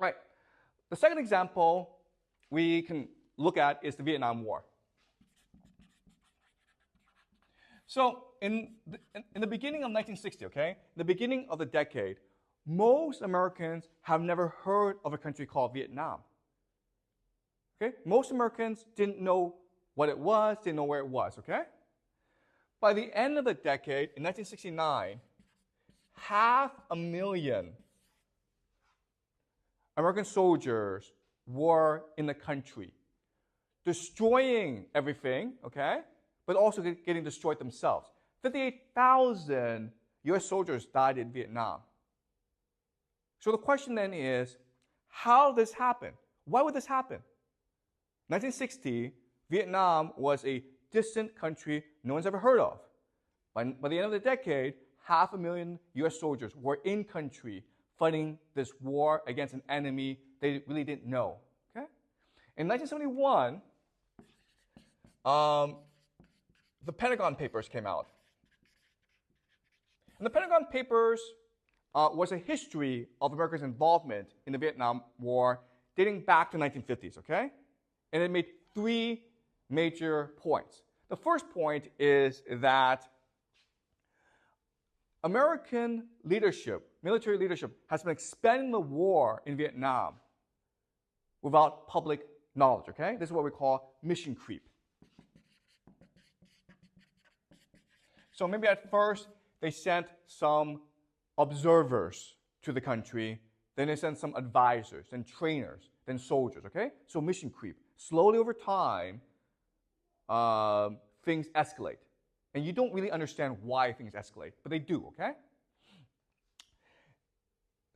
Right. The second example we can look at is the Vietnam War. So in the beginning of 1960, okay, the beginning of the decade, most Americans have never heard of a country called Vietnam. Okay? Most Americans didn't know what it was, didn't know where it was, okay? By the end of the decade, in 1969, 500,000 American soldiers were in the country, destroying everything, okay, but also getting destroyed themselves. 58,000 US soldiers died in Vietnam. So the question then is, how did this happen? Why would this happen? 1960, Vietnam was a distant country no one's ever heard of. By the end of the decade, 500,000 US soldiers were in country fighting this war against an enemy they really didn't know. Okay? In 1971, the Pentagon Papers came out. And the Pentagon Papers was a history of America's involvement in the Vietnam War dating back to the 1950s, okay? And it made three major points. The first point is that American leadership, military leadership, has been expanding the war in Vietnam without public knowledge, okay? This is what we call mission creep. So maybe at first they sent some observers to the country, then they sent some advisors, then trainers, then soldiers, okay? So mission creep. Slowly over time, things escalate. And you don't really understand why things escalate, but they do, okay?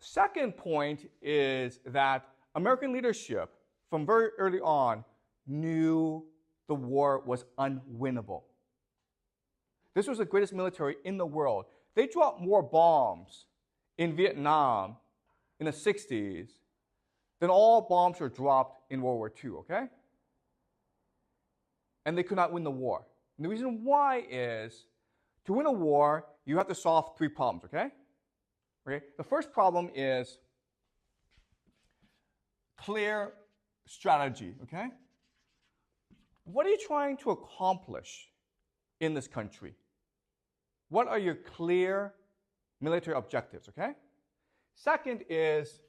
Second point is that American leadership, from very early on, knew the war was unwinnable. This was the greatest military in the world. They dropped more bombs in Vietnam in the 60s than all bombs were dropped in World War II, okay? And they could not win the war. And the reason why is, to win a war, you have to solve three problems, okay? Okay? The first problem is clear strategy, okay? What are you trying to accomplish in this country? What are your clear military objectives, okay? Second is,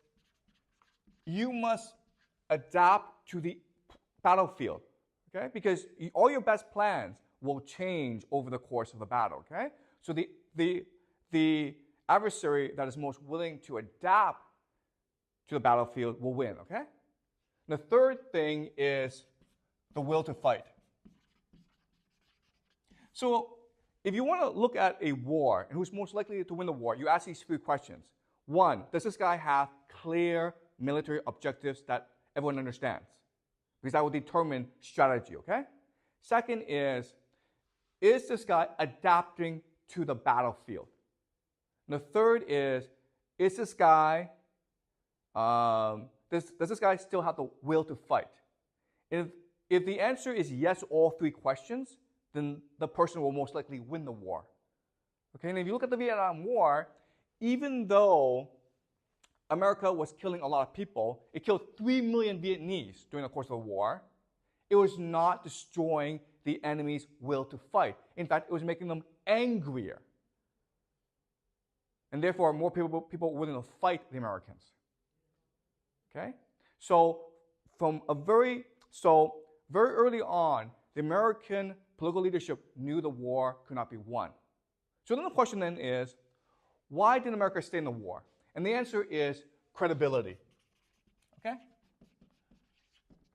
you must adapt to the battlefield, okay? Because all your best plans will change over the course of the battle, okay? So the adversary that is most willing to adapt to the battlefield will win, okay? And the third thing is the will to fight. So if you want to look at a war and who's most likely to win the war, you ask these three questions. One, does this guy have clear military objectives that everyone understands? Because that will determine strategy, okay? Second is this guy adapting to the battlefield? And the third is this guy, does this guy still have the will to fight? If the answer is yes to all three questions, then the person will most likely win the war. Okay, and if you look at the Vietnam War, even though America was killing a lot of people, it killed 3 million Vietnamese during the course of the war. It was not destroying the enemy's will to fight. In fact, it was making them angrier. And therefore, more people were willing to fight the Americans. Okay? So very early on, the American political leadership knew the war could not be won. So then the question then is, why did America stay in the war? And the answer is credibility. Okay?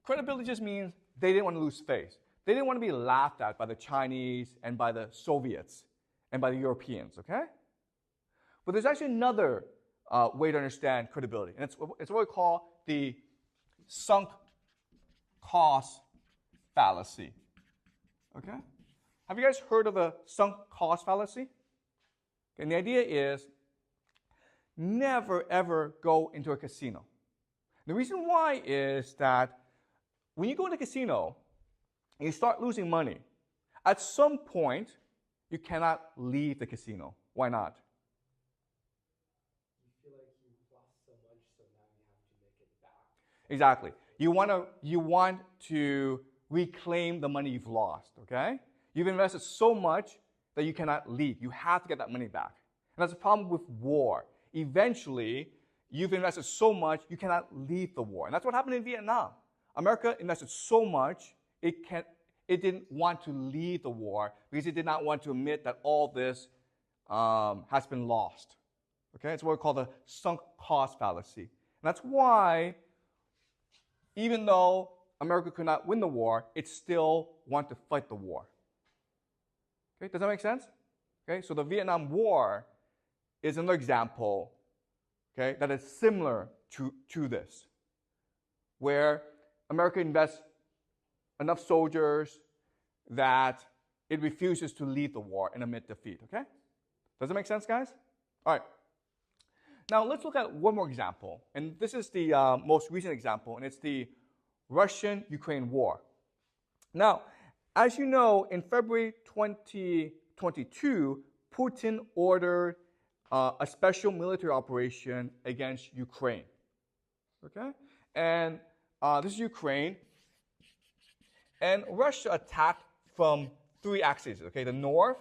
Credibility just means they didn't want to lose face. They didn't want to be laughed at by the Chinese and by the Soviets and by the Europeans, okay? But there's actually another way to understand credibility, and it's what we call the sunk cost fallacy. Okay? Have you guys heard of the sunk cost fallacy? And the idea is never ever go into a casino. The reason why is that when you go into a casino and you start losing money, at some point you cannot leave the casino. Why not? You feel like you've lost so much, so now you have to make it Exactly. You want to reclaim the money you've lost, okay? You've invested so much that you cannot leave. You have to get that money back. And that's the problem with war. Eventually, you've invested so much, you cannot leave the war. And that's what happened in Vietnam. America invested so much, it didn't want to leave the war because it did not want to admit that all this has been lost. Okay? It's what we call the sunk cost fallacy. And that's why, even though America could not win the war, it still wanted to fight the war. Okay? Does that make sense? Okay? So the Vietnam War is another example, okay, that is similar to this, where America invests enough soldiers that it refuses to leave the war and admit defeat, okay? Does that make sense, guys? All right. Now, let's look at one more example. And this is the most recent example, and it's the Russian-Ukraine war. Now, as you know, in February 2022, Putin ordered a special military operation against Ukraine, okay? And this is Ukraine. And Russia attacked from three axes, okay? The north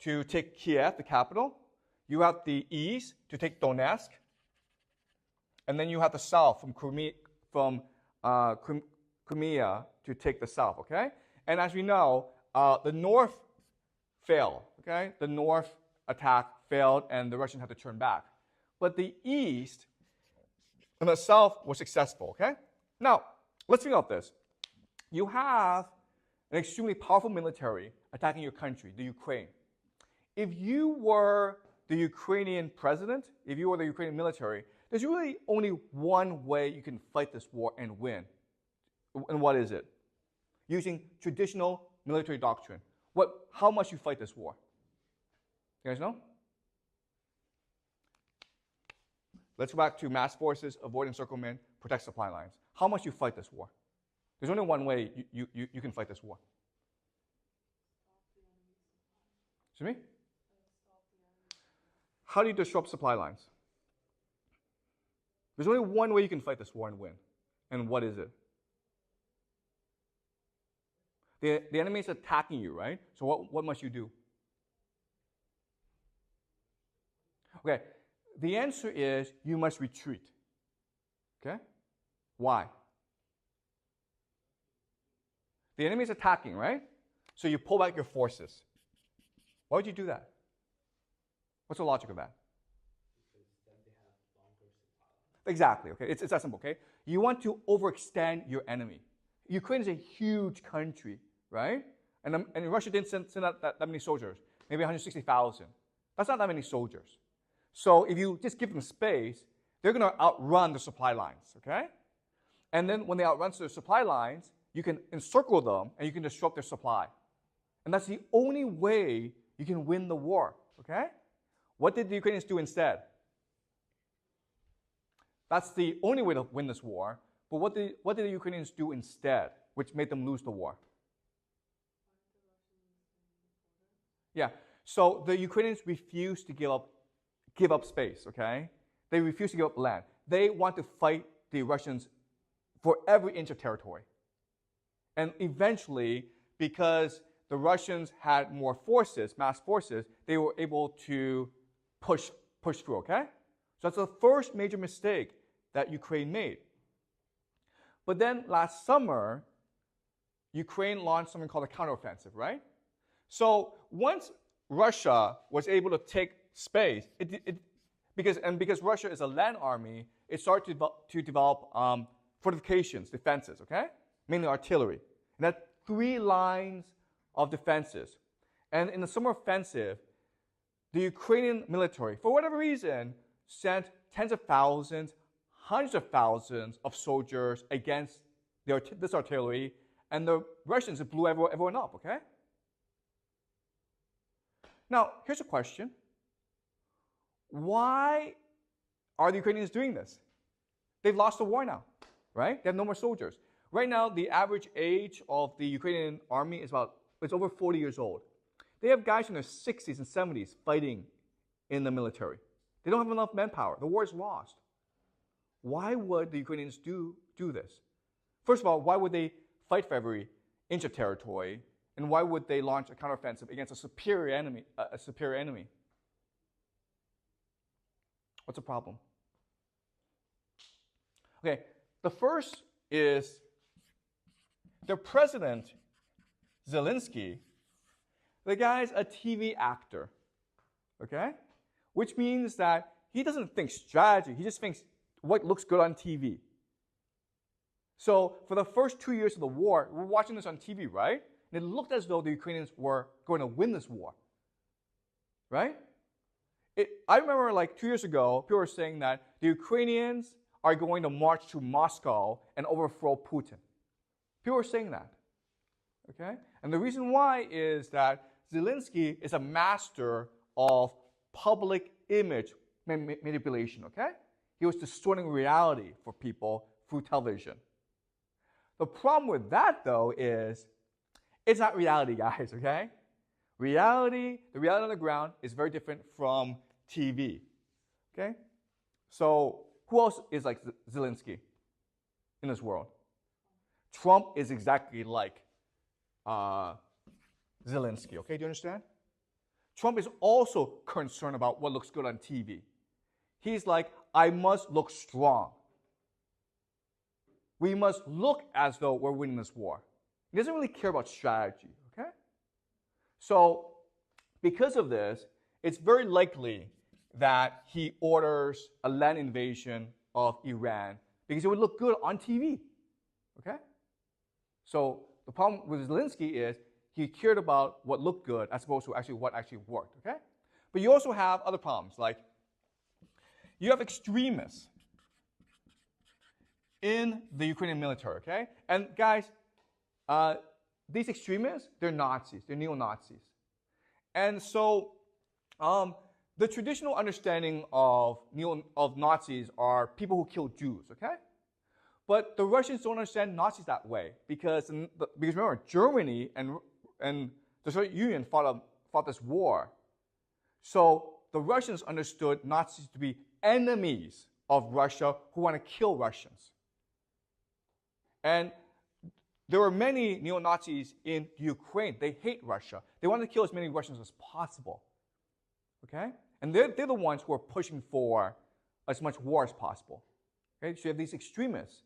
to take Kiev, the capital. You have the east to take Donetsk. And then you have the south from Crimea to take the south, okay? And as we know, the north failed, okay? The north attack failed and the Russians had to turn back. But the east and the south were successful, okay? Now, let's think about this. You have an extremely powerful military attacking your country, the Ukraine. If you were the Ukrainian president, if you were the Ukrainian military, there's really only one way you can fight this war and win. And what is it? Using traditional military doctrine. How must you fight this war? You guys know? Let's go back to mass forces, avoid encirclement, protect supply lines. How must you fight this war? There's only one way you can fight this war. Excuse me? How do you disrupt supply lines? There's only one way you can fight this war and win. And what is it? The enemy is attacking you, right? So what must you do? Okay, the answer is you must retreat. Okay? Why? The enemy is attacking, right? So you pull back your forces. Why would you do that? What's the logic of that? Because then they have longer supply lines. Exactly, okay? It's that simple, okay? You want to overextend your enemy. Ukraine is a huge country, right? And Russia didn't send out that many soldiers, maybe 160,000. That's not that many soldiers. So if you just give them space, they're going to outrun the supply lines, okay? And then when they outrun the supply lines, you can encircle them and you can disrupt their supply. And that's the only way you can win the war, okay? What did the Ukrainians do instead? That's the only way to win this war. But what did the Ukrainians do instead, which made them lose the war? Yeah, so the Ukrainians refused to give up space, okay? They refused to give up land. They want to fight the Russians for every inch of territory. And eventually, because the Russians had more forces, mass forces, they were able to push through, okay? So that's the first major mistake that Ukraine made. But then last summer, Ukraine launched something called a counteroffensive, right? So once Russia was able to take space, because Russia is a land army, it started to develop fortifications, defenses, okay? Mainly artillery. And had 3 lines of defenses. And in the summer offensive, the Ukrainian military, for whatever reason, sent tens of thousands, hundreds of thousands of soldiers against this artillery, and the Russians blew everyone up, okay? Now, here's a question. Why are the Ukrainians doing this? They've lost the war now, right? They have no more soldiers. Right now, the average age of the Ukrainian army is it's over 40 years old. They have guys in their 60s and 70s fighting in the military. They don't have enough manpower. The war is lost. Why would the Ukrainians do this? First of all, why would they fight for every inch of territory? And why would they launch a counteroffensive against a superior enemy? What's the problem? Okay, the first is the president, Zelensky, the guy's a TV actor, okay? Which means that he doesn't think strategy, he just thinks what looks good on TV. So for the first 2 years of the war, we're watching this on TV, right? And it looked as though the Ukrainians were going to win this war, right? I remember like 2 years ago, people were saying that the Ukrainians are going to march to Moscow and overthrow Putin. People were saying that, okay? And the reason why is that Zelensky is a master of public image manipulation, okay? He was distorting reality for people through television. The problem with that, though, is it's not reality, guys, okay? The reality on the ground is very different from TV, okay? So who else is like Zelensky in this world? Trump is exactly like Zelensky, okay? Do you understand? Trump is also concerned about what looks good on TV. He's like, I must look strong. We must look as though we're winning this war. He doesn't really care about strategy, okay? So because of this, it's very likely that he orders a land invasion of Iran because it would look good on TV, okay? So the problem with Zelensky is he cared about what looked good as opposed to actually what actually worked, okay? But you also have other problems, like you have extremists in the Ukrainian military, okay? And guys, these extremists, they're Nazis, they're neo-Nazis. And so the traditional understanding of Nazis are people who kill Jews, okay? But the Russians don't understand Nazis that way because remember, Germany and the Soviet Union fought this war. So the Russians understood Nazis to be enemies of Russia who want to kill Russians. And there were many neo-Nazis in Ukraine. They hate Russia. They want to kill as many Russians as possible. Okay? And they're the ones who are pushing for as much war as possible. Okay? So you have these extremists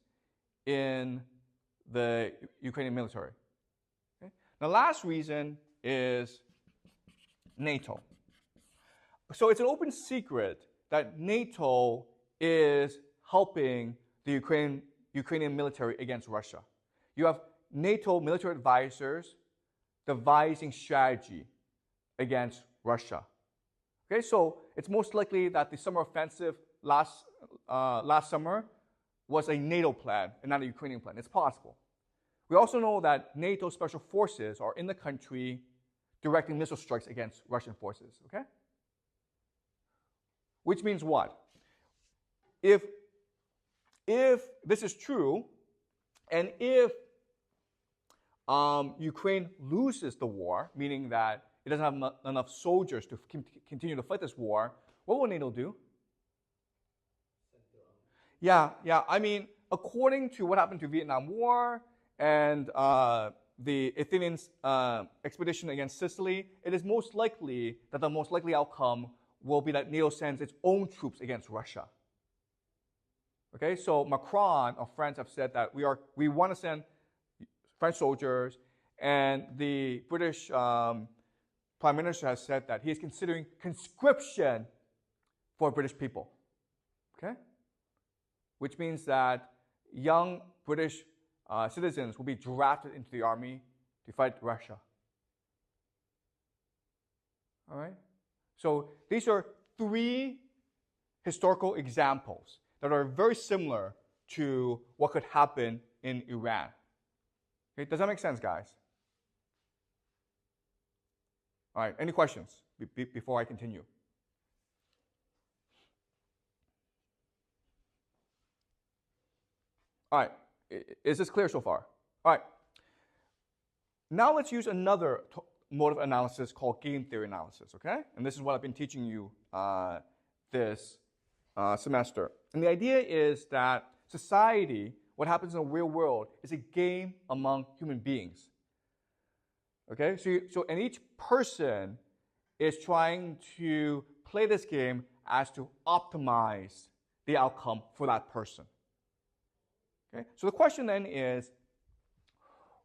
in the Ukrainian military. Okay? The last reason is NATO. So it's an open secret that NATO is helping the Ukrainian military against Russia. You have NATO military advisors devising strategy against Russia. Okay, so it's most likely that the summer offensive last summer was a NATO plan and not a Ukrainian plan. It's possible. We also know that NATO special forces are in the country directing missile strikes against Russian forces. Okay, which means what? If this is true, and if Ukraine loses the war, meaning that it doesn't have enough soldiers to continue to fight this war, what will NATO do? Yeah. I mean, according to what happened to Vietnam War and the Athenian expedition against Sicily, it is most likely that the most likely outcome will be that NATO sends its own troops against Russia. Okay, so Macron of France have said that we want to send French soldiers, and the British Prime Minister has said that he is considering conscription for British people. Okay, which means that young British citizens will be drafted into the army to fight Russia. All right, so these are three historical examples that are very similar to what could happen in Iran. Okay, does that make sense, guys? All right, any questions before I continue? All right, is this clear so far? All right, now let's use another mode of analysis called game theory analysis, okay? And this is what I've been teaching you this semester. And the idea is that society, what happens in the real world, is a game among human beings. Okay, and each person is trying to play this game as to optimize the outcome for that person. Okay, so the question then is,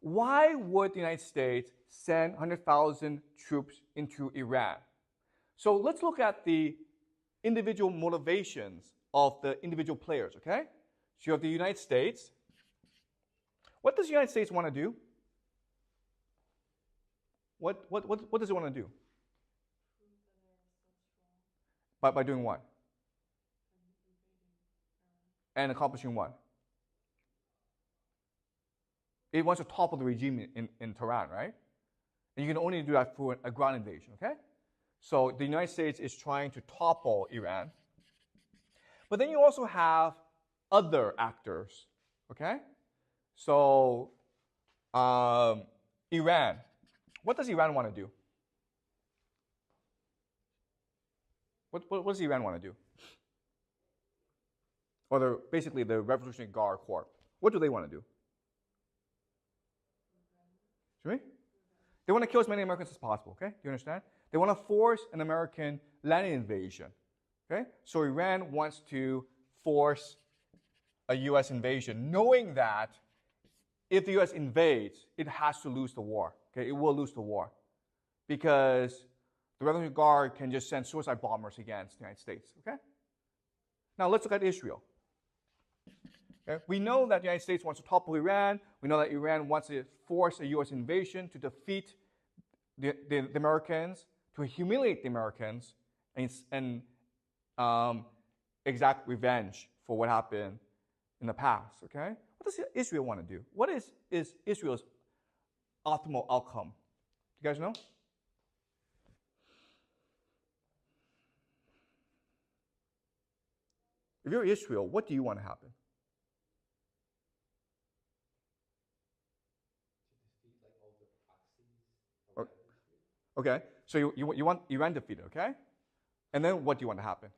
why would the United States send 100,000 troops into Iran? So let's look at the individual motivations of the individual players, okay? So you have the United States. What does the United States want to do? What does it want to do? By doing what? And accomplishing what? It wants to topple the regime in Tehran, right? And you can only do that through a ground invasion, okay? So the United States is trying to topple Iran. But then you also have other actors, okay? So Iran. What does Iran want to do? What does Iran want to do? Or basically the Revolutionary Guard Corps. What do they want to do? Should we? They want to kill as many Americans as possible, okay? Do you understand? They want to force an American land invasion, okay? So Iran wants to force a U.S. invasion, knowing that if the U.S. invades, it has to lose the war, okay? It will lose the war because the Revolutionary Guard can just send suicide bombers against the United States, okay? Now let's look at Israel. Okay? We know that the United States wants to topple Iran. We know that Iran wants to force a U.S. invasion to defeat the Americans, to humiliate the Americans, and exact revenge for what happened in the past. Okay? What does Israel want to do? What is Israel's optimal outcome? Do you guys know? If you're Israel, what do you want to happen? Okay, so you want Iran defeated, okay? And then what do you want to happen?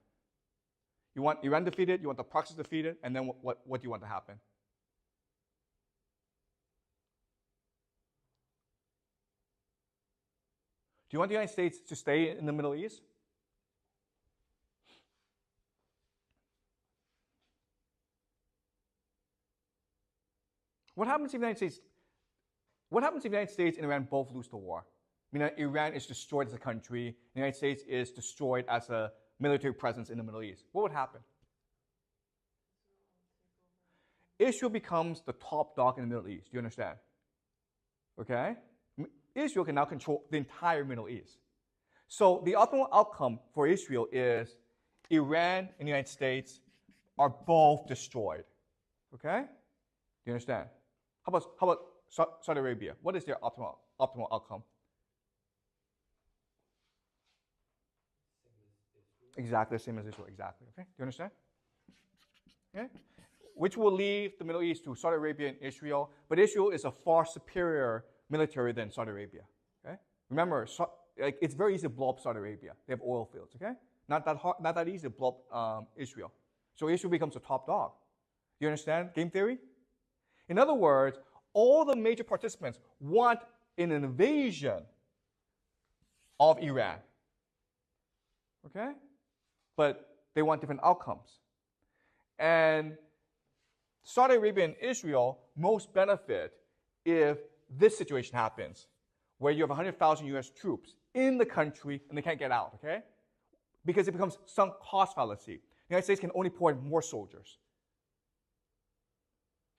You want Iran defeated, you want the proxies defeated, and then what do you want to happen? Do you want the United States to stay in the Middle East? What happens if the United States and Iran both lose the war? I mean, Iran is destroyed as a country, the United States is destroyed as a military presence in the Middle East. What would happen? Israel becomes the top dog in the Middle East. Do you understand? Okay? Israel can now control the entire Middle East. So the optimal outcome for Israel is Iran and the United States are both destroyed. Okay? Do you understand? How about Saudi Arabia? What is their optimal outcome? Exactly the same as Israel. Exactly. Okay? Do you understand? Okay? Which will leave the Middle East to Saudi Arabia and Israel, but Israel is a far superior military than Saudi Arabia. Okay? Remember, it's very easy to blow up Saudi Arabia. They have oil fields. Okay? Not that easy to blow up Israel. So Israel becomes a top dog. Do you understand game theory? In other words, all the major participants want an invasion of Iran. Okay? But they want different outcomes. And Saudi Arabia and Israel most benefit if this situation happens, where you have 100,000 U.S. troops in the country and they can't get out, okay? Because it becomes sunk cost fallacy. The United States can only pour in more soldiers.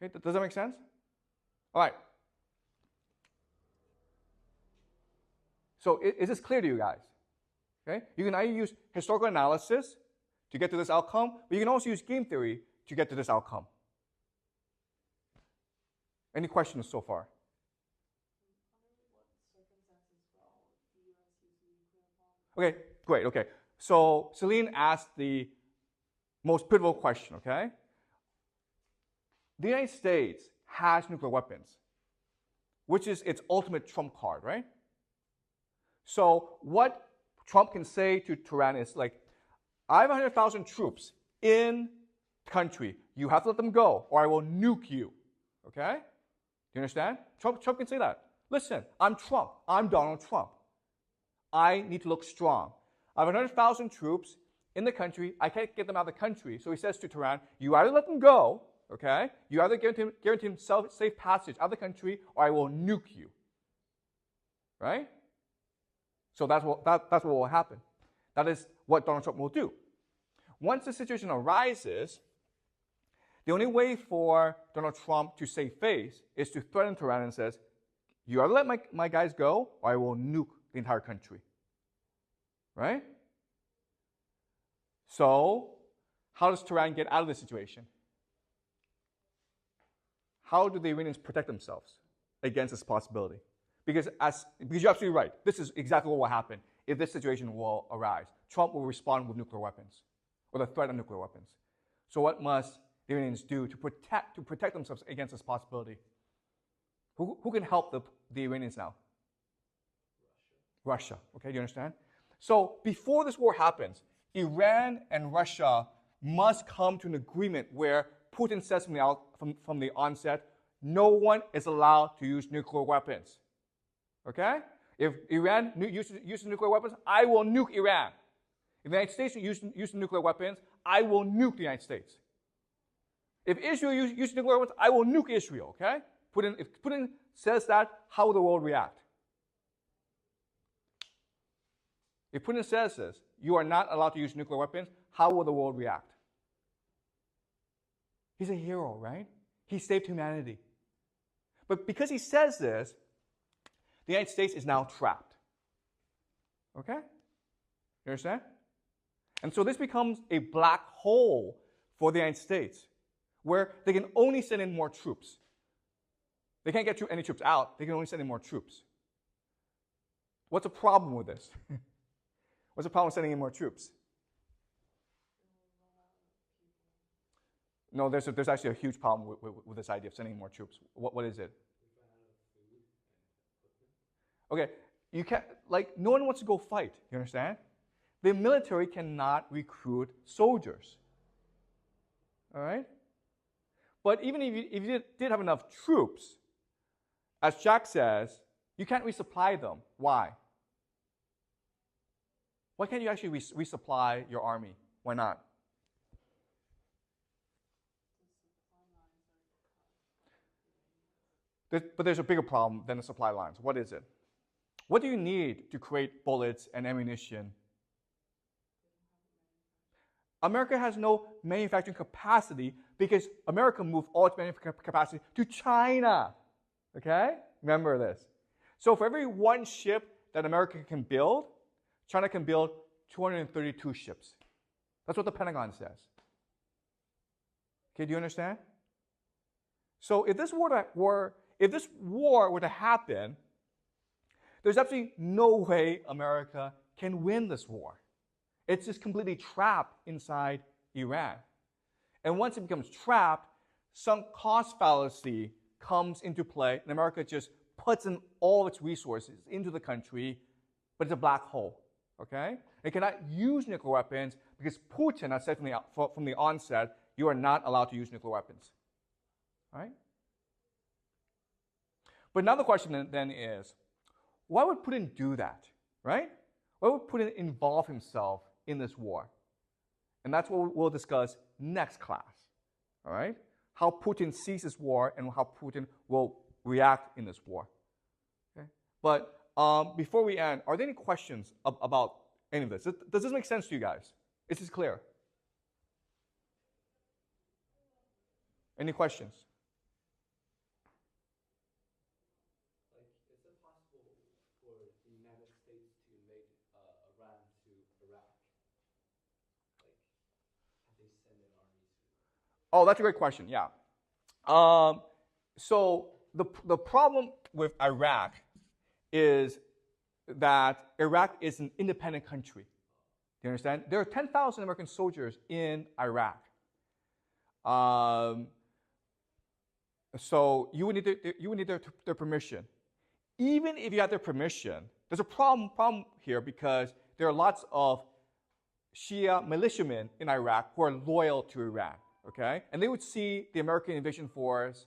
Okay, does that make sense? All right. So is this clear to you guys? Okay? You can either use historical analysis to get to this outcome, but you can also use game theory to get to this outcome. Any questions so far? Okay, great, okay. So Celine asked the most pivotal question, okay? The United States has nuclear weapons, which is its ultimate trump card, right? So what Trump can say to Tehran is like, I have 100,000 troops in country. You have to let them go, or I will nuke you. Okay? Do you understand? Trump can say that. Listen, I'm Trump. I'm Donald Trump. I need to look strong. I have 100,000 troops in the country. I can't get them out of the country. So he says to Tehran, you either let them go, okay? You either guarantee him safe passage out of the country, or I will nuke you. Right? So that's what will happen. That is what Donald Trump will do. Once the situation arises, the only way for Donald Trump to save face is to threaten Tehran and says, you either let my guys go, or I will nuke the entire country. Right? So, how does Tehran get out of this situation? How do the Iranians protect themselves against this possibility? Because you're absolutely right. This is exactly what will happen if this situation will arise. Trump will respond with nuclear weapons, or the threat of nuclear weapons. So what must the Iranians do to protect themselves against this possibility? Who can help the Iranians now? Russia. Okay, do you understand? So before this war happens, Iran and Russia must come to an agreement where Putin says from the onset, no one is allowed to use nuclear weapons. Okay? If Iran uses nuclear weapons, I will nuke Iran. If the United States uses nuclear weapons, I will nuke the United States. If Israel uses nuclear weapons, I will nuke Israel. Okay? If Putin says that, how will the world react? If Putin says this, you are not allowed to use nuclear weapons, how will the world react? He's a hero, right? He saved humanity. But because he says this, the United States is now trapped. Okay? You understand? And so this becomes a black hole for the United States, where they can only send in more troops. They can't get any troops out. They can only send in more troops. What's the problem with this? What's the problem with sending in more troops? No, there's actually a huge problem with this idea of sending in more troops. What is it? Okay, you can't, no one wants to go fight, you understand? The military cannot recruit soldiers. All right? But even if you did have enough troops, as Jack says, you can't resupply them. Why? Why can't you actually resupply your army? Why not? But there's a bigger problem than the supply lines. What is it? What do you need to create bullets and ammunition? America has no manufacturing capacity because America moved all its manufacturing capacity to China. Okay? Remember this. So for every one ship that America can build, China can build 232 ships. That's what the Pentagon says. Okay, do you understand? So if this war were to happen, there's absolutely no way America can win this war. It's just completely trapped inside Iran. And once it becomes trapped, some cost fallacy comes into play, and America just puts in all of its resources into the country, but it's a black hole. Okay? It cannot use nuclear weapons because Putin has said from the onset, you are not allowed to use nuclear weapons. All right? But now the question then is, why would Putin do that? Right? Why would Putin involve himself in this war? And that's what we'll discuss next class. All right? How Putin sees this war and how Putin will react in this war. Okay? But before we end, are there any questions about any of this? Does this make sense to you guys? Is this clear? Any questions? Is it possible for the United States to invade Iran to Iraq? Have they sent an army to? Oh, that's a great question. Yeah. So the problem with Iraq is that Iraq is an independent country. Do you understand? There are 10,000 American soldiers in Iraq. So you would need their permission. Even if you had their permission, there's a problem here because there are lots of Shia militiamen in Iraq who are loyal to Iran. okay? And they would see the American invasion force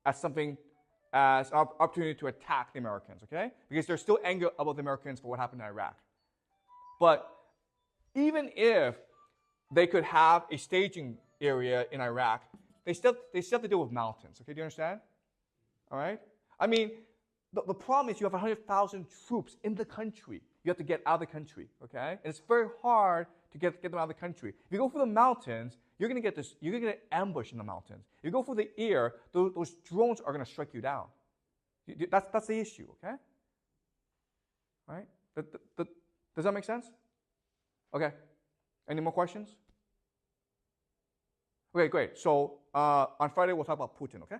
as something, as an opportunity to attack the Americans, okay? Because there's still anger about the Americans for what happened in Iraq. But even if they could have a staging area in Iraq, they still have to deal with mountains, okay? Do you understand? All right? I mean, the problem is you have 100,000 troops in the country. You have to get out of the country, okay? And it's very hard to get them out of the country. If you go through the mountains, you're gonna get an ambush in the mountains. If you go through the air, those drones are gonna strike you down. That's the issue, okay? All right? Does that make sense? Okay. Any more questions? Okay, great. So on Friday we'll talk about Putin, okay?